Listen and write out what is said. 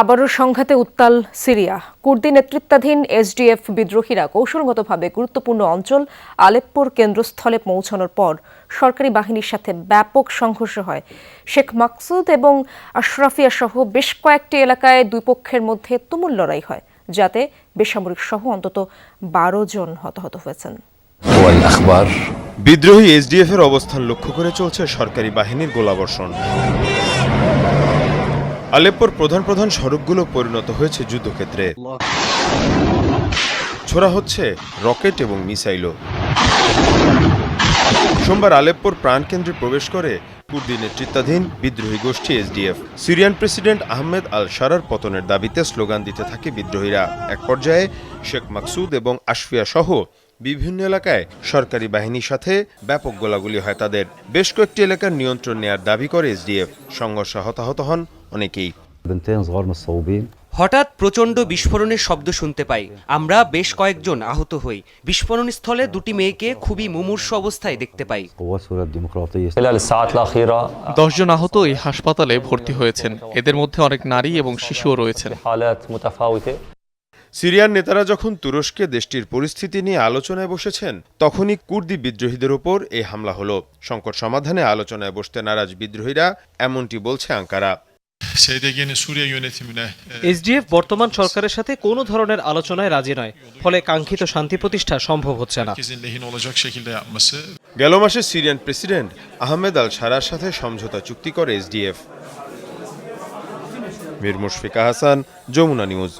আবারও সংঘাতে উত্তাল সিরিয়া। কুর্দি নেতৃত্বাধীন এসডিএফ বিদ্রোহীরা কৌশলগতভাবে গুরুত্বপূর্ণ অঞ্চল আলেপ্পোর কেন্দ্রস্থলে পৌঁছানোর পর সরকারি বাহিনীর সাথে ব্যাপক সংঘর্ষ হয়। শেখ মাকসুদ এবং আশরাফিয়া সহ বেশ কয়েকটি এলাকায় দুই পক্ষের মধ্যে তুমুল লড়াই হয়, যাতে বেসামরিক সহ অন্তত 12 জন হতাহত হয়েছেন। বিদ্রোহী এসডিএফ এর অবস্থান লক্ষ্য করে চলছে সরকারি বাহিনীর গোলাবর্ষণ। আলেপ্পোর প্রধান সড়কগুলো পরিণত হয়েছে যুদ্ধক্ষেত্রে। ছোড়া হচ্ছে রকেট এবং মিসাইলও। সোমবার আলেপ্পোর প্রাণকেন্দ্রে প্রবেশ করে কুর্দি নেতৃত্বাধীন বিদ্রোহী গোষ্ঠী এসডিএফ। সিরিয়ান প্রেসিডেন্ট আহমেদ আল শারার পতনের দাবিতে স্লোগান দিতে থাকে বিদ্রোহীরা। এক পর্যায়ে শেখ মাকসুদ এবং আশফিয়া সহ বিভিন্ন এলাকায় সরকারি বাহিনীর সাথে ব্যাপক গোলাগুলি হয় তাদের। বেশ কয়েকটি এলাকার নিয়ন্ত্রণ নেয়ার দাবি করে এসডিএফ। সংঘর্ষে হতাহত হন অনেকেই। হঠাৎ প্রচণ্ড বিস্ফোরণের শব্দ শুনতে পাই। আমরা বেশ কয়েকজন আহত হই। বিস্ফোরণস্থলে দুটি মেয়েকে খুবই মুমূর্ষু অবস্থায় দেখতে পাই। 10 জন আহত এই হাসপাতালে ভর্তি হয়েছেন। এদের মধ্যে অনেক নারী এবং শিশুও রয়েছেন। সিরিয়ার নেতারা যখন তুরস্কে দেশটির পরিস্থিতি নিয়ে আলোচনায় বসেছেন, তখনই কুর্দি বিদ্রোহীদের ওপর এই হামলা হলো। সংকট সমাধানে আলোচনায় বসতে নারাজ বিদ্রোহীরা, এমনটি বলছে আঙ্কারা। এসডিএফ বর্তমান সরকারের সাথে কোনো ধরনের আলোচনায় রাজি নয়, ফলে কাঙ্ক্ষিত শান্তি প্রতিষ্ঠা সম্ভব হচ্ছে না। গেল মাসে সিরিয়ান প্রেসিডেন্ট আহমেদ আল শারার সাথে সমঝোতা চুক্তি করে এসডিএফ। মীর মুশফিকা হাসান, যমুনা নিউজ।